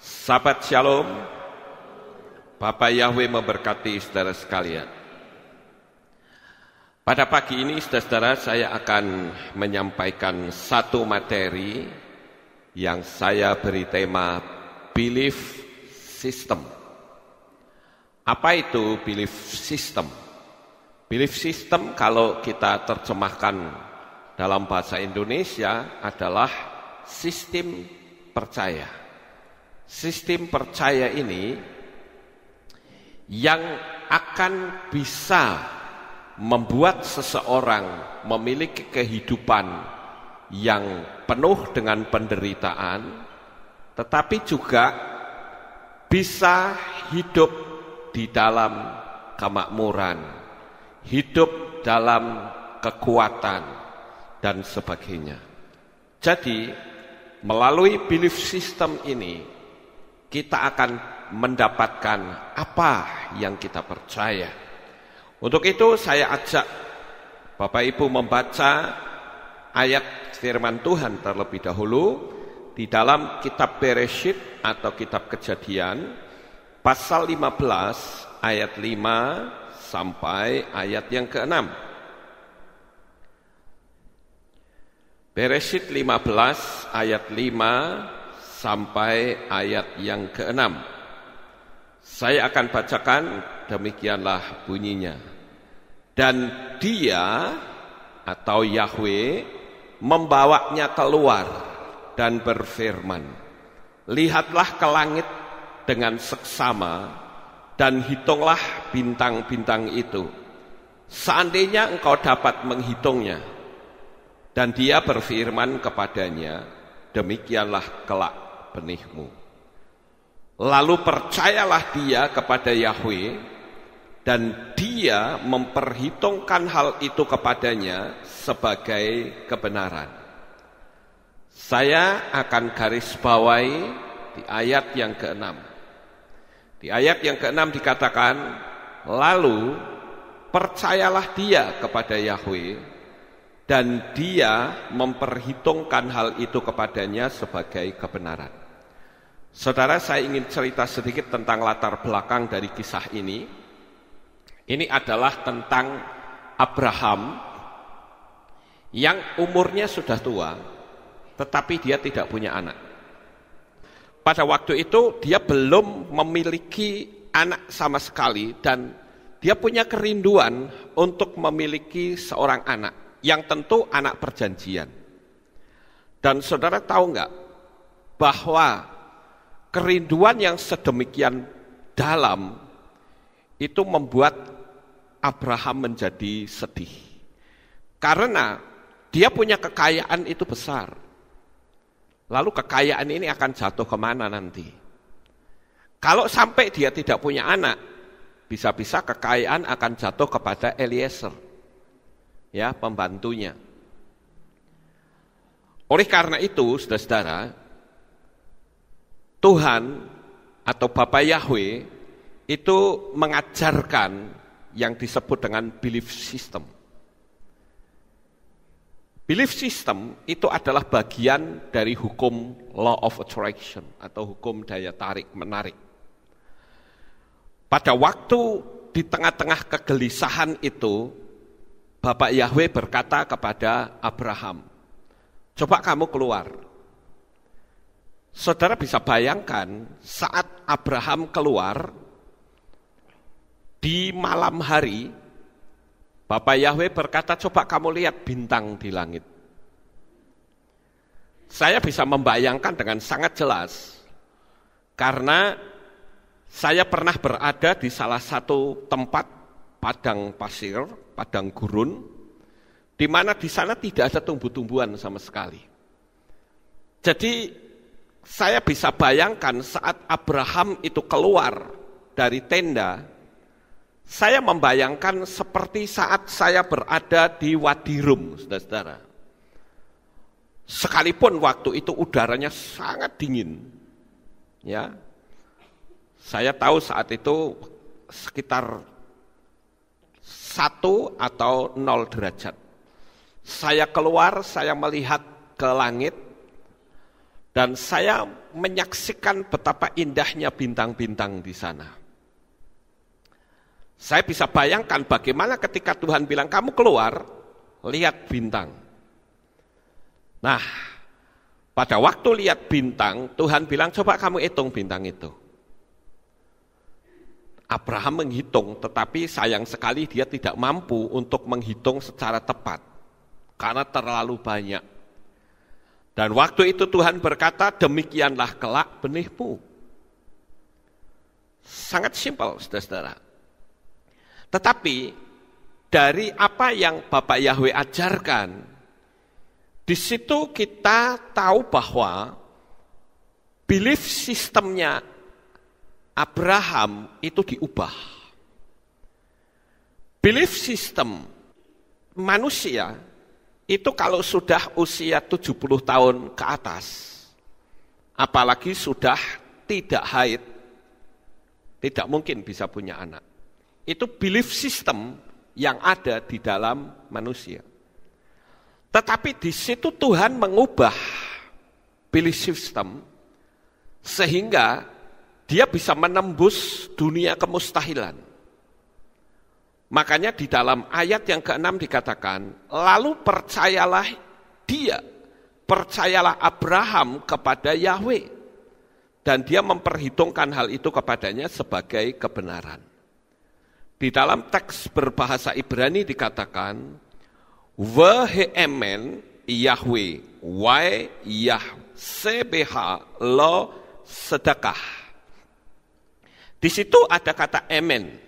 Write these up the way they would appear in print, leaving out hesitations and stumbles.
Sahabat Shalom, Bapak Yahweh memberkati saudara sekalian. Pada pagi ini saudara-saudara saya akan menyampaikan satu materi yang saya beri tema Belief System. Apa itu belief system? Belief system kalau kita terjemahkan dalam bahasa Indonesia adalah sistem percaya. Sistem percaya ini yang akan bisa membuat seseorang memiliki kehidupan yang penuh dengan penderitaan, tetapi juga bisa hidup di dalam kemakmuran, hidup dalam kekuatan, dan sebagainya. Jadi, melalui belief system ini, kita akan mendapatkan apa yang kita percaya. Untuk itu saya ajak Bapak Ibu membaca ayat firman Tuhan terlebih dahulu di dalam kitab Bereshit atau kitab Kejadian pasal 15 ayat 5 sampai ayat yang ke-6. Bereshit 15 ayat 5 sampai ayat yang ke-6. Saya akan bacakan, demikianlah bunyinya. Dan dia atau Yahweh membawanya keluar dan berfirman, lihatlah ke langit dengan seksama dan hitunglah bintang-bintang itu, seandainya engkau dapat menghitungnya. Dan dia berfirman kepadanya, demikianlah kelak benihmu. Lalu percayalah dia kepada Yahweh, dan dia memperhitungkan hal itu kepadanya sebagai kebenaran. Saya akan garis bawahi di ayat yang ke-6. Di ayat yang ke-6 dikatakan, lalu percayalah dia kepada Yahweh, dan dia memperhitungkan hal itu kepadanya sebagai kebenaran. Saudara, saya ingin cerita sedikit tentang latar belakang dari kisah ini. Ini adalah tentang Abraham yang umurnya sudah tua, tetapi dia tidak punya anak. Pada waktu itu dia belum memiliki anak sama sekali, dan dia punya kerinduan untuk memiliki seorang anak, yang tentu anak perjanjian. Dan saudara tahu enggak bahwa kerinduan yang sedemikian dalam itu membuat Abraham menjadi sedih. Karena dia punya kekayaan itu besar. Lalu kekayaan ini akan jatuh kemana nanti? Kalau sampai dia tidak punya anak, bisa-bisa kekayaan akan jatuh kepada Eliezer, ya, pembantunya. Oleh karena itu, saudara-saudara, Tuhan atau Bapak Yahweh itu mengajarkan yang disebut dengan belief system. Belief system itu adalah bagian dari hukum law of attraction atau hukum daya tarik menarik. Pada waktu di tengah-tengah kegelisahan itu, Bapak Yahweh berkata kepada Abraham, coba kamu keluar. Saudara bisa bayangkan saat Abraham keluar di malam hari, Bapak Yahweh berkata, coba kamu lihat bintang di langit. Saya bisa membayangkan dengan sangat jelas, karena saya pernah berada di salah satu tempat padang pasir, padang gurun, di mana di sana tidak ada tumbuh-tumbuhan sama sekali. Jadi saya bisa bayangkan saat Abraham itu keluar dari tenda, saya membayangkan seperti saat saya berada di Wadi Rum, saudara-saudara. Sekalipun waktu itu udaranya sangat dingin, ya, saya tahu saat itu sekitar 1 atau 0 derajat. Saya keluar, saya melihat ke langit, Dan saya menyaksikan betapa indahnya bintang-bintang di sana. Saya bisa bayangkan bagaimana ketika Tuhan bilang, kamu keluar, lihat bintang. Nah, pada waktu lihat bintang, Tuhan bilang, coba kamu hitung bintang itu. Abraham menghitung, tetapi sayang sekali dia tidak mampu untuk menghitung secara tepat, karena terlalu banyak. Dan waktu itu Tuhan berkata, demikianlah kelak benihmu. Sangat simpel, saudara-saudara. Tetapi dari apa yang Bapak Yahweh ajarkan, di situ kita tahu bahwa belief sistemnya Abraham itu diubah. Belief system manusia itu kalau sudah usia 70 tahun ke atas, apalagi sudah tidak haid, tidak mungkin bisa punya anak. Itu belief system yang ada di dalam manusia. Tetapi di situ Tuhan mengubah belief system sehingga dia bisa menembus dunia kemustahilan. Makanya di dalam ayat yang ke-6 dikatakan, lalu percayalah Abraham kepada Yahweh. Dan dia memperhitungkan hal itu kepadanya sebagai kebenaran. Di dalam teks berbahasa Ibrani dikatakan, Vehemen Yahweh, Wai Yah Sebeha Lo Sedekah. Di situ ada kata amen.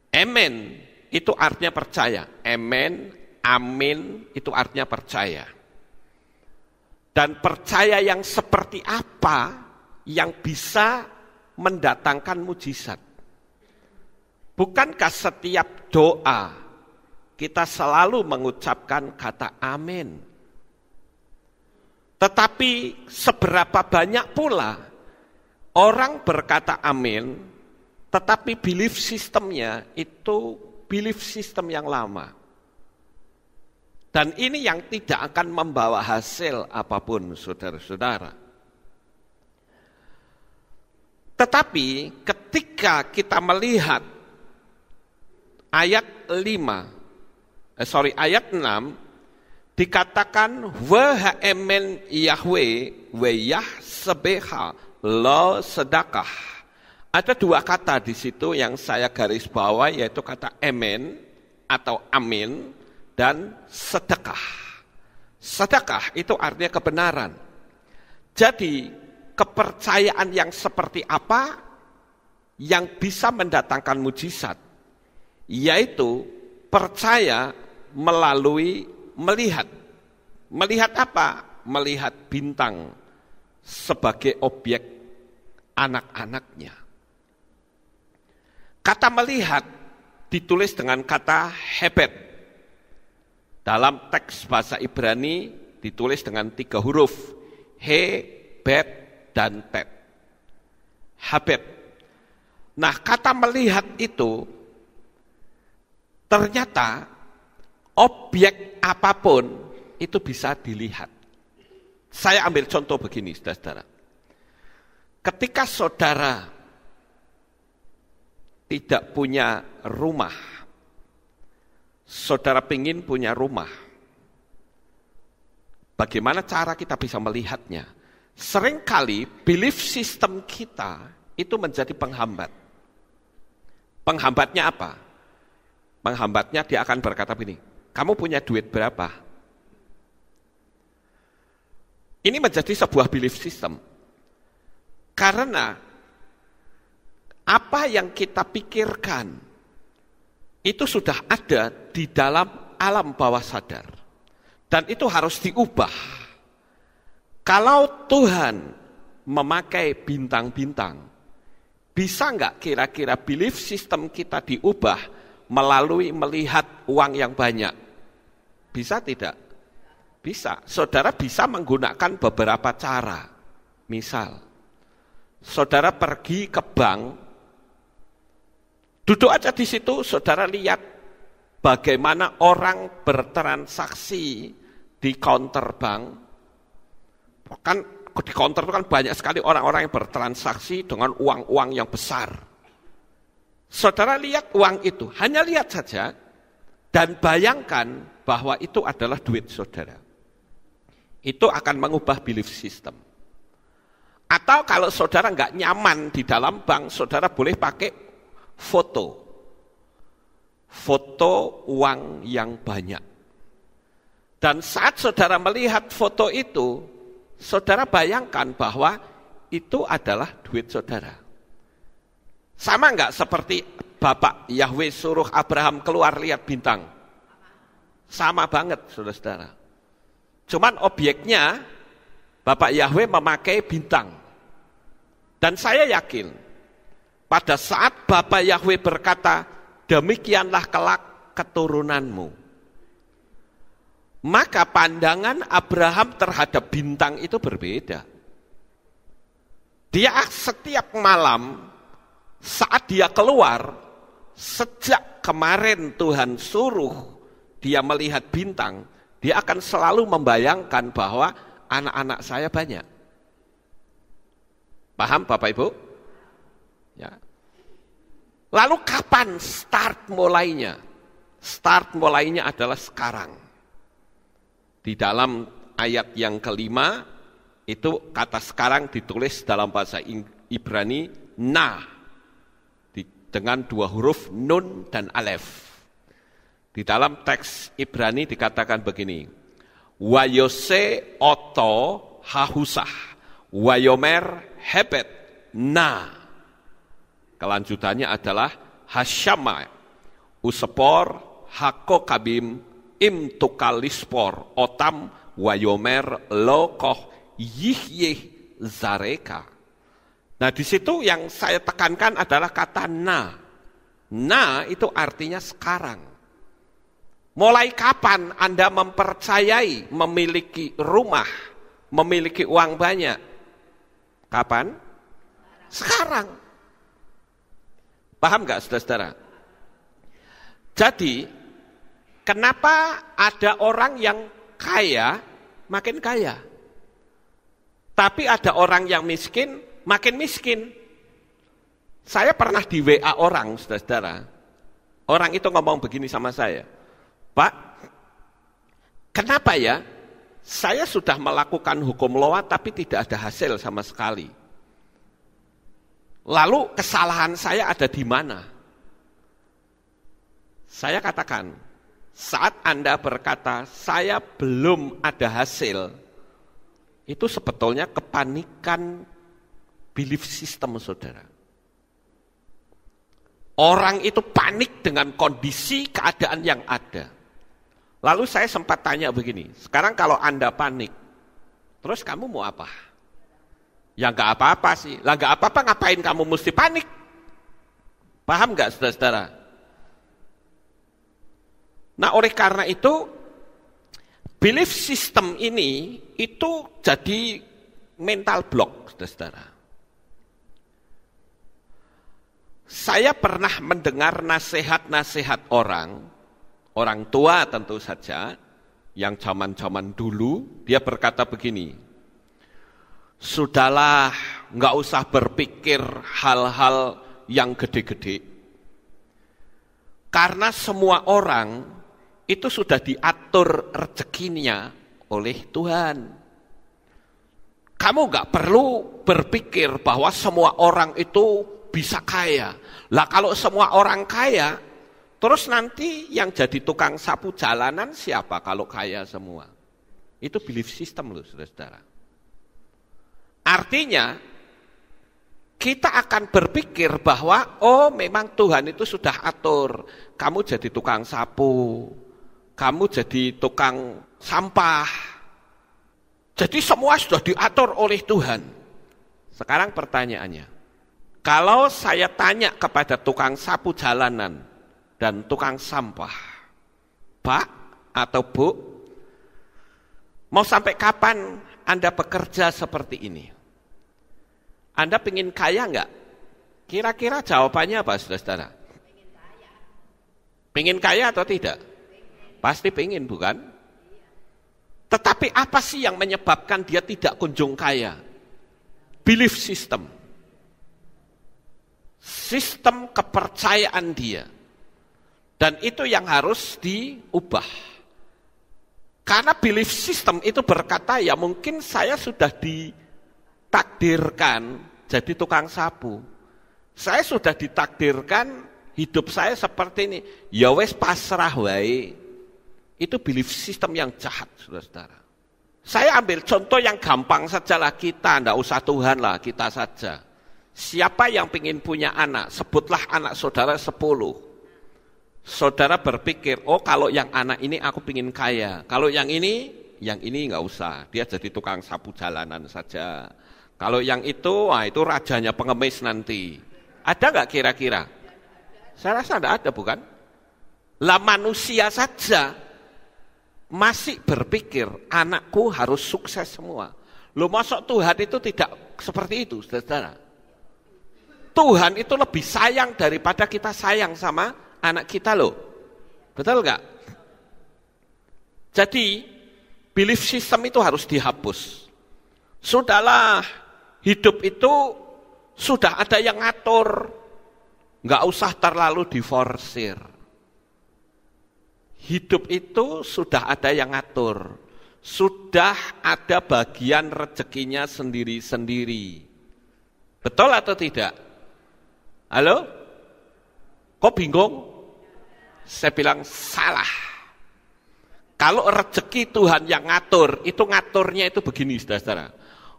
Amen itu artinya percaya. Amen, amin itu artinya percaya. Dan percaya yang seperti apa yang bisa mendatangkan mujizat? Bukankah setiap doa kita selalu mengucapkan kata amin? Tetapi seberapa banyak pula orang berkata amin, tetapi belief sistemnya itu belief system yang lama. Dan ini yang tidak akan membawa hasil apapun, saudara-saudara. Tetapi ketika kita melihat ayat 6, dikatakan Vehemen Yahweh weyah sebeha lo sedekah. Ada dua kata di situ yang saya garis bawah, yaitu kata amen atau amin dan sedekah. Sedekah itu artinya kebenaran. Jadi kepercayaan yang seperti apa yang bisa mendatangkan mujizat, yaitu percaya melalui melihat. Melihat apa? Melihat bintang sebagai objek anak-anaknya. Kata melihat ditulis dengan kata hebet. Dalam teks bahasa Ibrani ditulis dengan 3 huruf. He, bet, dan tet. Hebet. Nah, kata melihat itu ternyata objek apapun itu bisa dilihat. Saya ambil contoh begini, saudara-saudara. Ketika saudara tidak punya rumah, saudara ingin punya rumah, bagaimana cara kita bisa melihatnya? Seringkali belief system kita itu menjadi penghambat. Penghambatnya apa? Penghambatnya dia akan berkata begini, kamu punya duit berapa? Ini menjadi sebuah belief system. Karena apa yang kita pikirkan itu sudah ada di dalam alam bawah sadar. Dan itu harus diubah. Kalau Tuhan memakai bintang-bintang, bisa enggak kira-kira belief system kita diubah melalui melihat uang yang banyak? Bisa tidak? Bisa. Saudara bisa menggunakan beberapa cara. Misal, saudara pergi ke bank, duduk aja di situ, saudara lihat bagaimana orang bertransaksi di counter bank. Kan di counter itu kan banyak sekali orang-orang yang bertransaksi dengan uang-uang yang besar. Saudara lihat uang itu, hanya lihat saja, dan bayangkan bahwa itu adalah duit saudara. Itu akan mengubah belief system. Atau kalau saudara nggak nyaman di dalam bank, saudara boleh pakai foto uang yang banyak. Dan saat saudara melihat foto itu, saudara bayangkan bahwa itu adalah duit saudara. Sama enggak seperti Bapak Yahweh suruh Abraham keluar lihat bintang? Sama banget, saudara-saudara. Cuman objeknya Bapak Yahweh memakai bintang. Dan saya yakin pada saat Bapak Yahweh berkata, demikianlah kelak keturunanmu, maka pandangan Abraham terhadap bintang itu berbeda. Dia setiap malam saat dia keluar, sejak kemarin Tuhan suruh dia melihat bintang, dia akan selalu membayangkan bahwa anak-anak saya banyak. Paham Bapak Ibu? Ya. Lalu kapan start mulainya? Start mulainya adalah sekarang. Di dalam ayat yang kelima, itu kata sekarang ditulis dalam bahasa Ibrani, na, dengan dua huruf nun dan alef. Di dalam teks Ibrani dikatakan begini, wayose oto hahusah, wayomer hebet na. Kelanjutannya adalah hasyama, usepor, hakokabim, imtukalispor, otam, wayomer, lokoh, yihyeh, zareka. Nah di situ yang saya tekankan adalah kata na. Na itu artinya sekarang. Mulai kapan Anda mempercayai memiliki rumah, memiliki uang banyak? Kapan? Sekarang. Paham nggak saudara-saudara? Jadi, kenapa ada orang yang kaya makin kaya? Tapi ada orang yang miskin makin miskin. Saya pernah di WA orang, saudara-saudara. Orang itu ngomong begini sama saya, Pak, kenapa ya saya sudah melakukan hukum loa tapi tidak ada hasil sama sekali? Lalu kesalahan saya ada di mana? Saya katakan, saat Anda berkata, saya belum ada hasil, itu sebetulnya kepanikan belief system saudara. Orang itu panik dengan kondisi keadaan yang ada. Lalu saya sempat tanya begini, sekarang kalau Anda panik, terus kamu mau apa? Ya nggak apa-apa sih, lah nggak apa-apa ngapain kamu mesti panik? Paham nggak saudara-saudara? Nah oleh karena itu, belief system ini itu jadi mental block saudara-saudara. Saya pernah mendengar nasihat-nasihat orang tua tentu saja, yang zaman-zaman dulu, dia berkata begini, sudahlah, nggak usah berpikir hal-hal yang gede-gede. Karena semua orang itu sudah diatur rezekinya oleh Tuhan. Kamu nggak perlu berpikir bahwa semua orang itu bisa kaya. Lah kalau semua orang kaya, terus nanti yang jadi tukang sapu jalanan siapa kalau kaya semua? Itu belief system loh saudara-saudara. Artinya, kita akan berpikir bahwa, oh memang Tuhan itu sudah atur. Kamu jadi tukang sapu, kamu jadi tukang sampah. Jadi semua sudah diatur oleh Tuhan. Sekarang pertanyaannya, kalau saya tanya kepada tukang sapu jalanan dan tukang sampah, Pak atau Bu, mau sampai kapan Anda bekerja seperti ini? Anda pengen kaya enggak? Kira-kira jawabannya apa, saudara-saudara? Pengen kaya atau tidak? Pasti pengen, bukan? Tetapi apa sih yang menyebabkan dia tidak kunjung kaya? belief system. Sistem kepercayaan dia. Dan itu yang harus diubah. Karena belief system itu berkata, ya mungkin saya sudah ditakdirkan jadi tukang sapu. Saya sudah ditakdirkan hidup saya seperti ini. Ya wes pasrah wae. Itu belief system yang jahat, saudara-saudara. Saya ambil contoh yang gampang saja lah, kita, enggak usah Tuhan lah, kita saja. Siapa yang ingin punya anak, sebutlah anak saudara 10. Saudara berpikir, oh kalau yang anak ini aku ingin kaya, kalau yang ini enggak usah, dia jadi tukang sapu jalanan saja. Kalau yang itu, itu rajanya pengemis nanti. Ada enggak kira-kira? Saya rasa enggak ada, bukan? Lah manusia saja masih berpikir, anakku harus sukses semua. Loh masuk Tuhan itu tidak seperti itu, saudara. Tuhan itu lebih sayang daripada kita sayang sama anak kita loh. Betul enggak? Jadi, belief system itu harus dihapus. Sudahlah, hidup itu sudah ada yang ngatur. Enggak usah terlalu diforsir. Hidup itu sudah ada yang ngatur. Sudah ada bagian rezekinya sendiri-sendiri. Betul atau tidak? Halo? Kok bingung? Saya bilang salah. Kalau rezeki Tuhan yang ngatur, itu ngaturnya itu begini, saudara-saudara.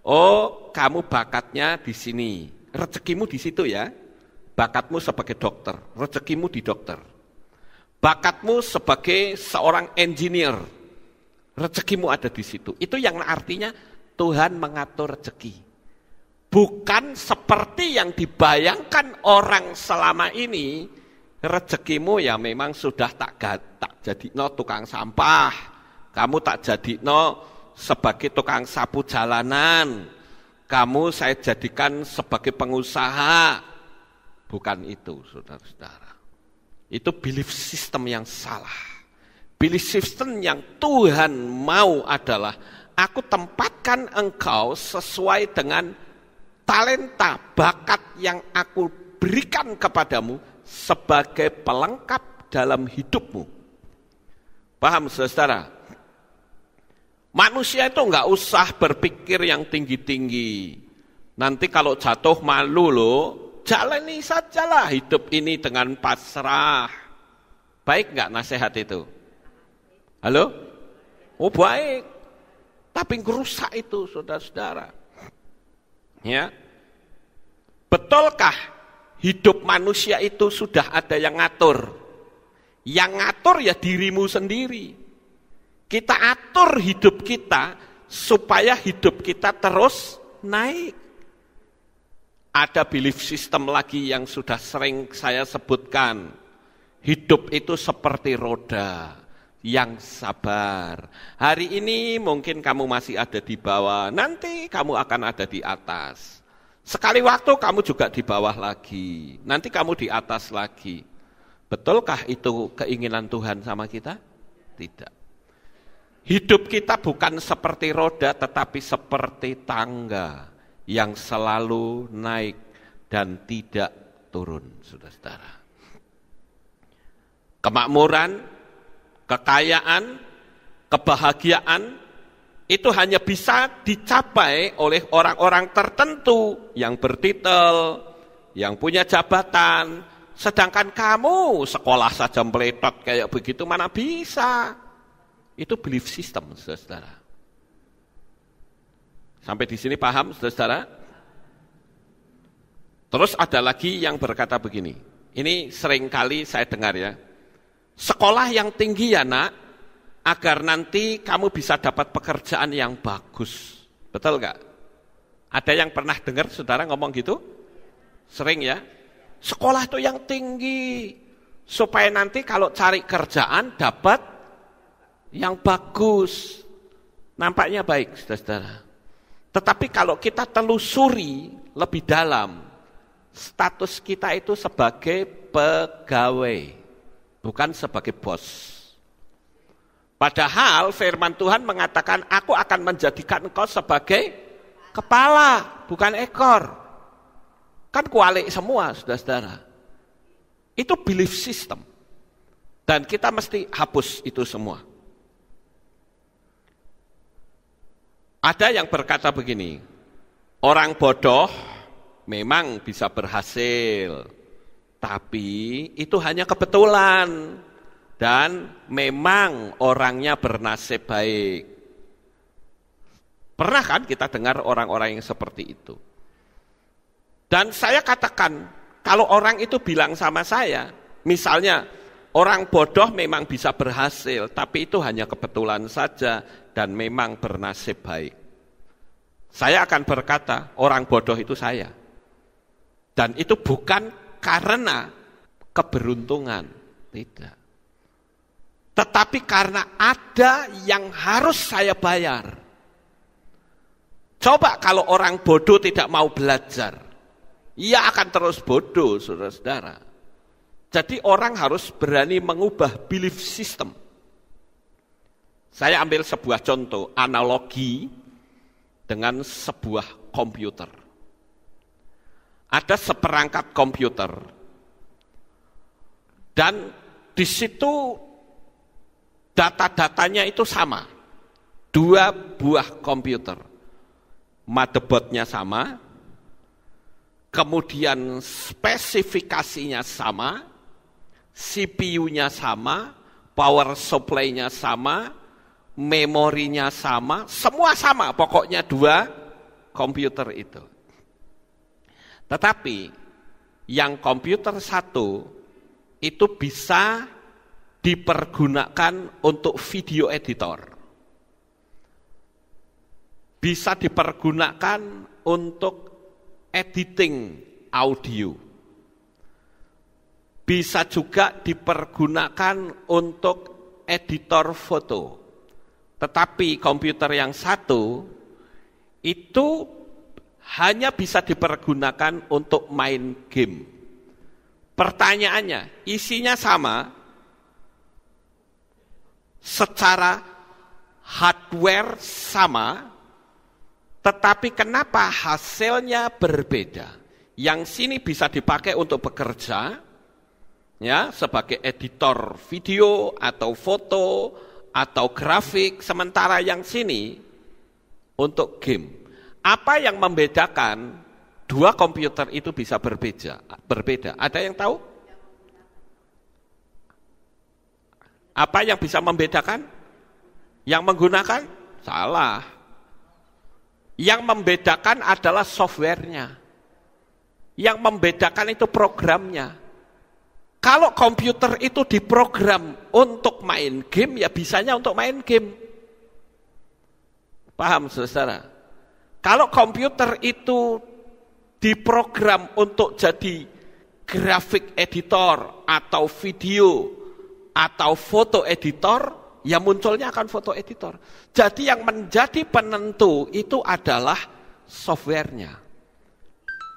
Oh, kamu bakatnya di sini, rezekimu di situ ya. Bakatmu sebagai dokter, rezekimu di dokter. Bakatmu sebagai seorang engineer, rezekimu ada di situ. Itu yang artinya Tuhan mengatur rezeki. Bukan seperti yang dibayangkan orang selama ini, rezekimu ya memang sudah tak jadi tukang sampah, kamu tak jadi sebagai tukang sapu jalanan, kamu saya jadikan sebagai pengusaha. Bukan itu, saudara-saudara. Itu belief system yang salah. Belief system yang Tuhan mau adalah, aku tempatkan engkau sesuai dengan talenta, bakat yang aku berikan kepadamu sebagai pelengkap dalam hidupmu. Paham, saudara? Manusia itu enggak usah berpikir yang tinggi-tinggi. Nanti kalau jatuh malu loh, jalani sajalah hidup ini dengan pasrah. Baik enggak nasihat itu? Halo? Oh baik. Tapi ngerusak itu, saudara-saudara. Ya. Betulkah hidup manusia itu sudah ada yang ngatur? Yang ngatur ya dirimu sendiri. Kita atur hidup kita supaya hidup kita terus naik. Ada belief system lagi yang sudah sering saya sebutkan. Hidup itu seperti roda yang sabar. Hari ini mungkin kamu masih ada di bawah, nanti kamu akan ada di atas. Sekali waktu kamu juga di bawah lagi, nanti kamu di atas lagi. Betulkah itu keinginan Tuhan sama kita? Tidak. Hidup kita bukan seperti roda, tetapi seperti tangga yang selalu naik dan tidak turun, saudara-saudara. Kemakmuran, kekayaan, kebahagiaan, itu hanya bisa dicapai oleh orang-orang tertentu yang bertitel, yang punya jabatan. Sedangkan kamu sekolah saja meletot kayak begitu, mana bisa? Itu belief system, saudara. Sampai di sini paham, saudara? Terus ada lagi yang berkata begini. Ini seringkali saya dengar ya. Sekolah yang tinggi ya nak, agar nanti kamu bisa dapat pekerjaan yang bagus. Betul enggak? Ada yang pernah dengar saudara ngomong gitu? Sering ya? Sekolah itu yang tinggi, supaya nanti kalau cari kerjaan dapat yang bagus. Nampaknya baik, saudara-saudara. Tetapi kalau kita telusuri lebih dalam, status kita itu sebagai pegawai, bukan sebagai bos. Padahal firman Tuhan mengatakan, aku akan menjadikan engkau sebagai Kepala, bukan ekor. Kan kualik semua, saudara-saudara. Itu belief system. Dan kita mesti hapus itu semua. Ada yang berkata begini, orang bodoh memang bisa berhasil, tapi itu hanya kebetulan. Dan memang orangnya bernasib baik. Pernah kan kita dengar orang-orang yang seperti itu? Dan saya katakan, kalau orang itu bilang sama saya, misalnya orang bodoh memang bisa berhasil, tapi itu hanya kebetulan saja dan memang bernasib baik. Saya akan berkata, orang bodoh itu saya. Dan itu bukan karena keberuntungan, tidak. Tetapi karena ada yang harus saya bayar. Coba kalau orang bodoh tidak mau belajar, ia akan terus bodoh, saudara-saudara. Jadi orang harus berani mengubah belief system. Saya ambil sebuah contoh, analogi dengan sebuah komputer. Ada seperangkat komputer. Dan di situ data-datanya itu sama. 2 buah komputer. Motherboardnya sama, kemudian spesifikasinya sama, CPU-nya sama, power supply-nya sama, memorinya sama, semua sama, pokoknya 2 komputer itu. Tetapi yang komputer satu itu bisa dipergunakan untuk video editor. Bisa dipergunakan untuk editing audio. Bisa juga dipergunakan untuk editor foto. Tetapi komputer yang satu itu hanya bisa dipergunakan untuk main game. Pertanyaannya, isinya sama, secara hardware sama, tetapi kenapa hasilnya berbeda? Yang sini bisa dipakai untuk bekerja, ya, sebagai editor video atau foto atau grafik, sementara yang sini untuk game. Apa yang membedakan 2 komputer itu bisa berbeda? Ada yang tahu? Apa yang bisa membedakan? Yang menggunakan? Salah. Yang membedakan adalah softwarenya. Yang membedakan itu programnya. Kalau komputer itu diprogram untuk main game, ya bisanya untuk main game. Paham, saudara? Kalau komputer itu diprogram untuk jadi grafik editor atau video atau foto editor, ya munculnya akan foto editor. Jadi yang menjadi penentu itu adalah softwarenya.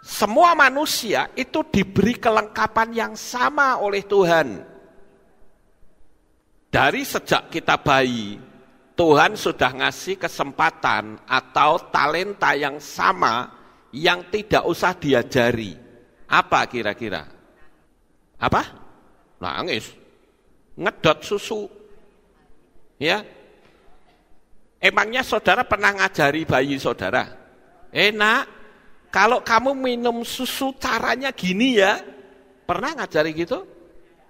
Semua manusia itu diberi kelengkapan yang sama oleh Tuhan. Dari sejak kita bayi, Tuhan sudah ngasih kesempatan atau talenta yang sama yang tidak usah diajari. Apa kira-kira? Apa? Nangis. Ngedot susu. Ya. Emangnya saudara pernah ngajari bayi saudara? Nak, kalau kamu minum susu caranya gini ya. Pernah ngajari gitu?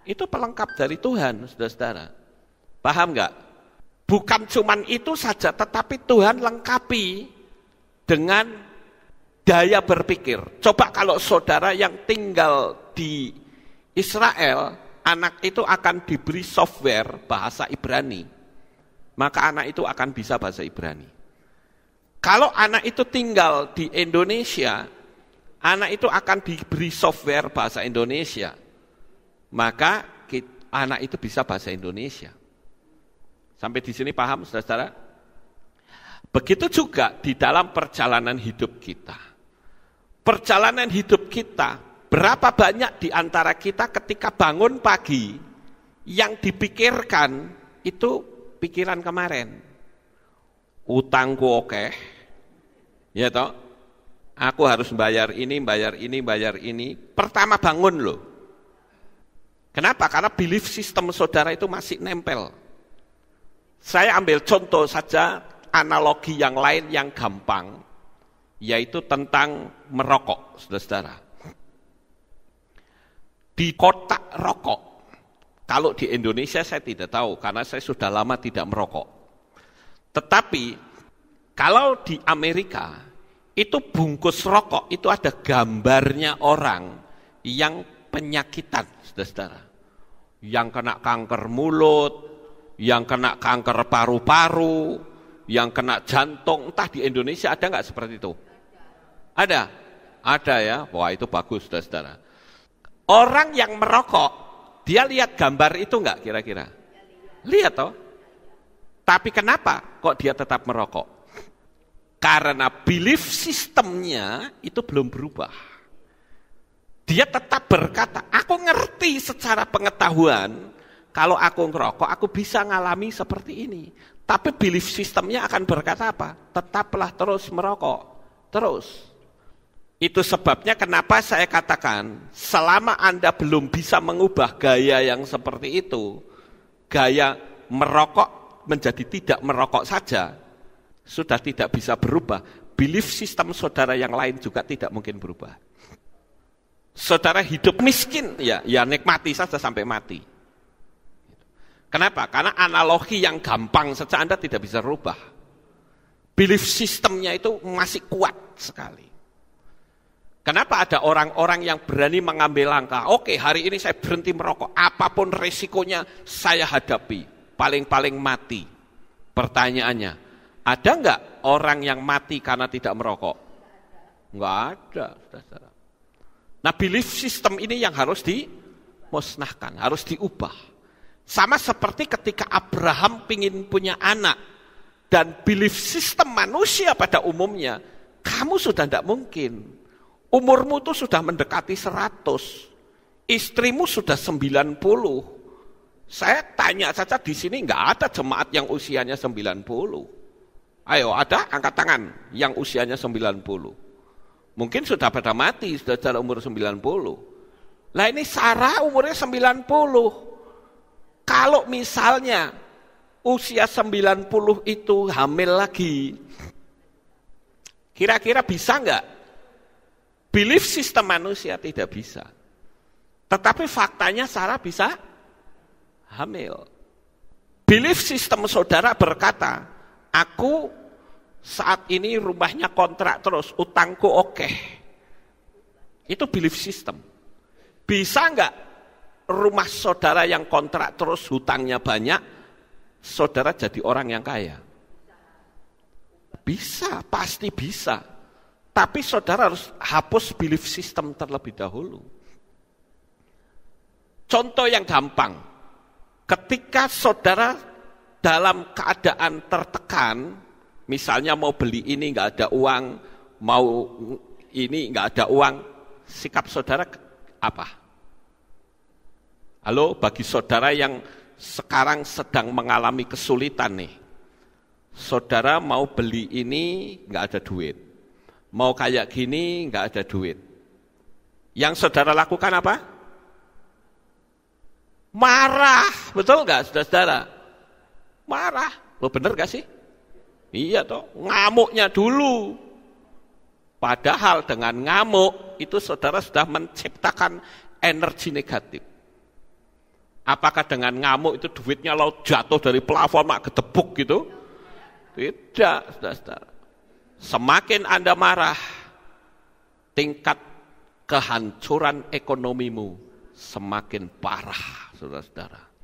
Itu pelengkap dari Tuhan, saudara-saudara. Paham enggak? Bukan cuman itu saja, tetapi Tuhan lengkapi dengan daya berpikir. Coba kalau saudara yang tinggal di Israel, anak itu akan diberi software bahasa Ibrani. Maka anak itu akan bisa bahasa Ibrani. Kalau anak itu tinggal di Indonesia, anak itu akan diberi software bahasa Indonesia. Maka anak itu bisa bahasa Indonesia. Sampai di sini paham, saudara-saudara? Begitu juga di dalam perjalanan hidup kita. Perjalanan hidup kita, berapa banyak di antara kita ketika bangun pagi, yang dipikirkan itu pikiran kemarin. Utangku akeh, Ya toh? Aku harus bayar ini, bayar ini, bayar ini. Pertama bangun loh. Kenapa? Karena belief system saudara itu masih nempel. Saya ambil contoh saja, analogi yang lain yang gampang, yaitu tentang merokok, saudara-saudara. Di kotak rokok, kalau di Indonesia saya tidak tahu, karena saya sudah lama tidak merokok. Tetapi, kalau di Amerika, itu bungkus rokok, itu ada gambarnya orang yang penyakitan, saudara-saudara. Yang kena kanker mulut, yang kena kanker paru-paru, yang kena jantung. Entah di Indonesia ada nggak seperti itu? Ada? Ada ya? Wah itu bagus, saudara-saudara. Orang yang merokok, dia lihat gambar itu nggak kira-kira? Lihat toh. Tapi kenapa kok dia tetap merokok? Karena belief sistemnya itu belum berubah. Dia tetap berkata, aku ngerti secara pengetahuan, kalau aku ngerokok, aku bisa ngalami seperti ini. Tapi belief sistemnya akan berkata apa? Tetaplah terus merokok. Terus. Itu sebabnya kenapa saya katakan, selama Anda belum bisa mengubah gaya yang seperti itu, gaya merokok menjadi tidak merokok saja, sudah tidak bisa berubah, belief sistem saudara yang lain juga tidak mungkin berubah. Saudara hidup miskin, ya nikmati saja sampai mati. Kenapa? Karena analogi yang gampang saja Anda tidak bisa rubah. Belief sistemnya itu masih kuat sekali. Kenapa ada orang-orang yang berani mengambil langkah, oke hari ini saya berhenti merokok, apapun resikonya saya hadapi, paling-paling mati. Pertanyaannya, ada enggak orang yang mati karena tidak merokok? Enggak ada. Nah belief system ini yang harus dimusnahkan, harus diubah. Sama seperti ketika Abraham ingin punya anak, dan belief system manusia pada umumnya, kamu sudah tidak mungkin. Umurmu itu sudah mendekati 100, istrimu sudah 90. Saya tanya saja di sini enggak ada jemaat yang usianya 90. Ayo, ada angkat tangan yang usianya 90. Mungkin sudah pada mati, sudah dalam umur 90. Lah ini Sarah umurnya 90. Kalau misalnya usia 90 itu hamil lagi, kira-kira bisa enggak? Belief system manusia tidak bisa. Tetapi faktanya Sarah bisa hamil. Belief system saudara berkata, aku saat ini rumahnya kontrak terus, utangku oke. Itu belief system. Bisa enggak rumah saudara yang kontrak terus, hutangnya banyak, saudara jadi orang yang kaya? Bisa, pasti bisa. Tapi saudara harus hapus belief system terlebih dahulu. Contoh yang gampang, ketika saudara dalam keadaan tertekan, misalnya mau beli ini nggak ada uang, mau ini nggak ada uang, sikap saudara apa? Halo, bagi saudara yang sekarang sedang mengalami kesulitan nih, saudara mau beli ini nggak ada duit, mau kayak gini nggak ada duit, yang saudara lakukan apa? Marah, betul nggak saudara-saudara? Marah, lo bener gak sih? Iya toh, ngamuknya dulu. Padahal dengan ngamuk itu saudara sudah menciptakan energi negatif. Apakah dengan ngamuk itu duitnya lo jatuh dari plafon mak gedebuk gitu? Tidak, saudara-saudara. Semakin Anda marah, tingkat kehancuran ekonomimu semakin parah, saudara-saudara.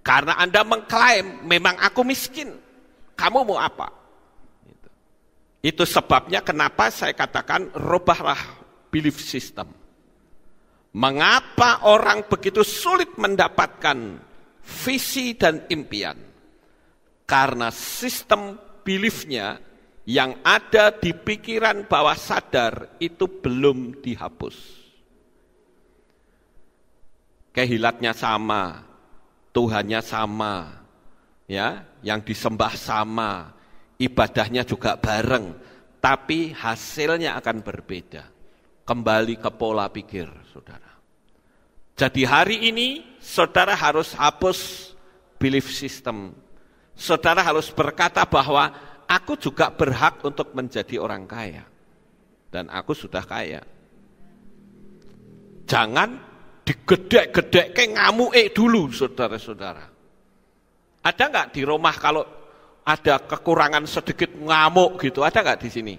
Karena Anda mengklaim, memang aku miskin, kamu mau apa? Itu sebabnya kenapa saya katakan, rubahlah belief system. Mengapa orang begitu sulit mendapatkan visi dan impian? Karena sistem beliefnya yang ada di pikiran bawah sadar itu belum dihapus. Kehilatnya sama, Tuhannya sama, ya, yang disembah sama, ibadahnya juga bareng, tapi hasilnya akan berbeda. Kembali ke pola pikir, saudara. Jadi hari ini, saudara harus hapus belief system. Saudara harus berkata bahwa aku juga berhak untuk menjadi orang kaya. Dan aku sudah kaya. Jangan digedek-gedek kayak ngamuke dulu, saudara-saudara. Ada nggak di rumah kalau ada kekurangan sedikit ngamuk gitu? Ada nggak di sini?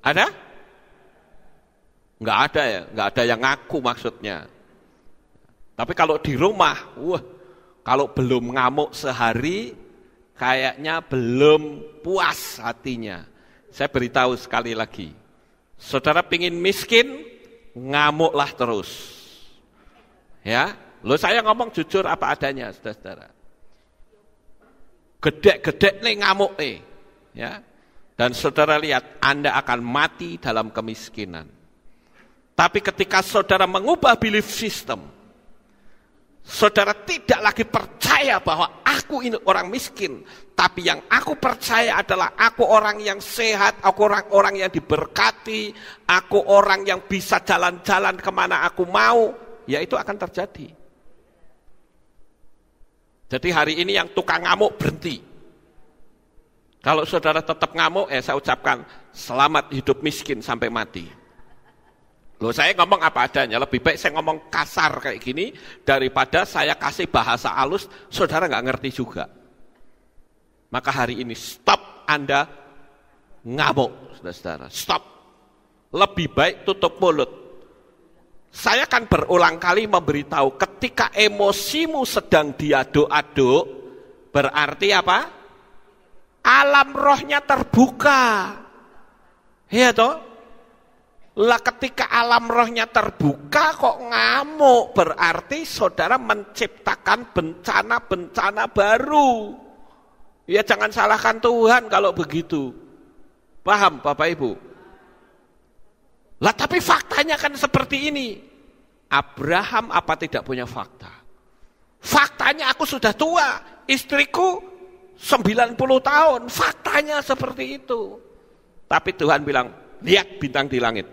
Ada? Nggak ada ya, nggak ada yang ngaku maksudnya. Tapi kalau di rumah, kalau belum ngamuk sehari, kayaknya belum puas hatinya. Saya beritahu sekali lagi, saudara pingin miskin, ngamuklah terus. Ya, saya ngomong jujur apa adanya, saudara-saudara. Gedek-gedek nih ngamuk ya. Dan saudara lihat, Anda akan mati dalam kemiskinan. Tapi ketika saudara mengubah belief system, saudara tidak lagi percaya bahwa aku ini orang miskin, tapi yang aku percaya adalah aku orang yang sehat, aku orang yang diberkati, aku orang yang bisa jalan-jalan kemana aku mau, ya itu akan terjadi. Jadi hari ini yang tukang ngamuk berhenti. Kalau saudara tetap ngamuk, saya ucapkan selamat hidup miskin sampai mati. Saya ngomong apa adanya, lebih baik saya ngomong kasar kayak gini, daripada saya kasih bahasa halus, saudara nggak ngerti juga. Maka hari ini stop Anda ngamuk, saudara. Stop. Lebih baik tutup mulut. Saya akan berulang kali memberitahu, ketika emosimu sedang diaduk-aduk, berarti apa? Alam rohnya terbuka. Iya toh? Lah ketika alam rohnya terbuka kok ngamuk, berarti saudara menciptakan bencana-bencana baru. Ya jangan salahkan Tuhan kalau begitu. Paham Bapak Ibu? Lah tapi faktanya kan seperti ini. Abraham apa tidak punya fakta? Faktanya aku sudah tua, istriku 90 tahun, faktanya seperti itu. Tapi Tuhan bilang, lihat bintang di langit.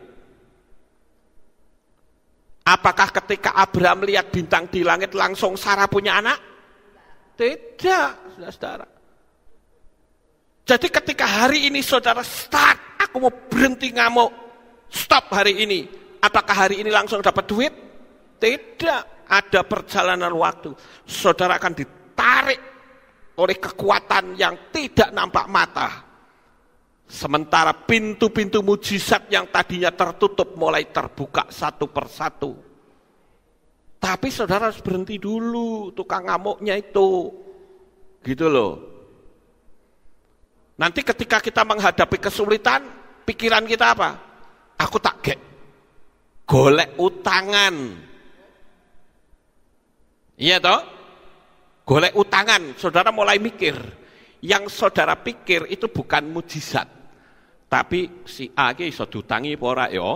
Apakah ketika Abraham lihat bintang di langit langsung Sarah punya anak? Tidak, saudara. Jadi ketika hari ini saudara start, aku mau berhenti ngamuk, stop hari ini. Apakah hari ini langsung dapat duit? Tidak, ada perjalanan waktu. Saudara akan ditarik oleh kekuatan yang tidak nampak mata. Sementara pintu-pintu mujizat yang tadinya tertutup mulai terbuka satu persatu. Tapi saudara harus berhenti dulu tukang ngamuknya itu. Gitu loh. Nanti ketika kita menghadapi kesulitan, pikiran kita apa? Aku tak golek utangan. Iya toh? Golek utangan, saudara mulai mikir. Yang saudara pikir itu bukan mujizat. Tapi si A ki iso diutangi apa ora ya?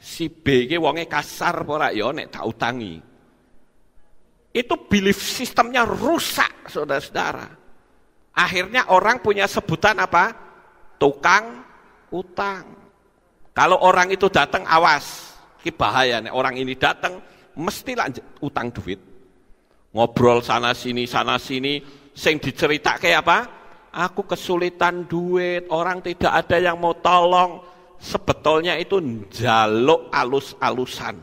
Si B ki wonge kasar apa ora ya nek tak utangi. Itu belief sistemnya rusak, saudara-saudara. Akhirnya orang punya sebutan apa? Tukang utang. Kalau orang itu datang, awas, ki bahaya nek orang ini datang mesti utang duit. Ngobrol sana sini, sing diceritake apa? Aku kesulitan duit, orang tidak ada yang mau tolong. Sebetulnya itu njaluk alus-alusan,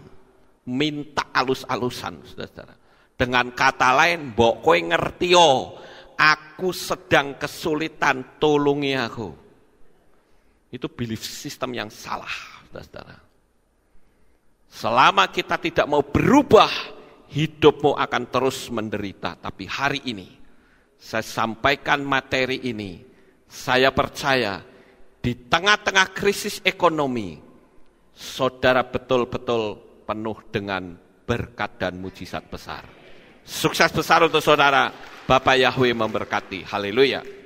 minta alus-alusan, saudara. Dengan kata lain, mbok kowe ngerti yo, aku sedang kesulitan, tolongi aku. Itu belief system yang salah, saudara. Selama kita tidak mau berubah, hidupmu akan terus menderita. Tapi hari ini, saya sampaikan materi ini, saya percaya di tengah-tengah krisis ekonomi, saudara betul-betul penuh dengan berkat dan mujizat besar. Sukses besar untuk saudara, Bapak Yahweh memberkati. Haleluya.